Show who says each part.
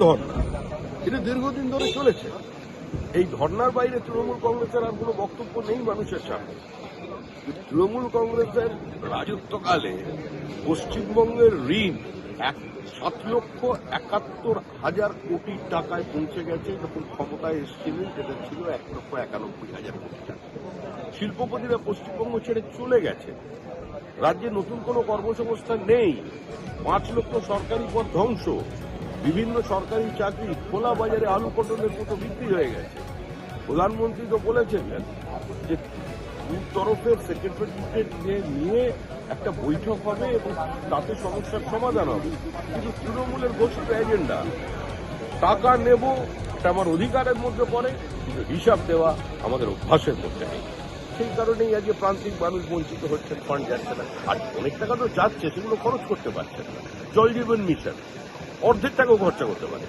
Speaker 1: ধর্না, এটা দীর্ঘদিন ধরে চলেছে। এই ধর্নার বাইরে তৃণমূল কংগ্রেসের আর কোনো বক্তব্য নেই মানুষের সামনে। তৃণমূল কংগ্রেসের রাজত্বকালে পশ্চিমবঙ্গের ঋণ 7,71,000 কোটি টাকায় পৌঁছে গেছে। যখন ক্ষমতায় এসেছিলেন সেটা ছিল 1,91,000 কোটি টাকা। শিল্পপতিরা পশ্চিমবঙ্গ ছেড়ে চলে গেছে। রাজ্যে নতুন কোনো কর্মসংস্থান নেই। 5 লক্ষ সরকারি পদ ধ্বংস। বিভিন্ন সরকারি চাকরি খোলা বাজারে আলু পটলের মতো বিক্রি হয়ে গেছে। প্রধানমন্ত্রী তো বলেছিলেন যে দু তরফের সেক্রেটারিয়েট নিয়ে একটা বৈঠক হবে এবং তাতে সমস্যার সমাধান হবে। কিন্তু তৃণমূলের ঘোষিত এজেন্ডা টাকা নেব, এটা আমার অধিকারের মধ্যে পড়ে, কিন্তু হিসাব দেওয়া আমাদের অভ্যাসের মধ্যে নেই। সেই কারণেই আজকে প্রান্তিক মানুষ বঞ্চিত হচ্ছেন, ফান্ড যাচ্ছে না। আর অনেক টাকা তো যাচ্ছে, সেগুলো খরচ করতে পারছেন না। জল জীবন মিশন অর্ধেক টাকাও খরচা করতে পারে।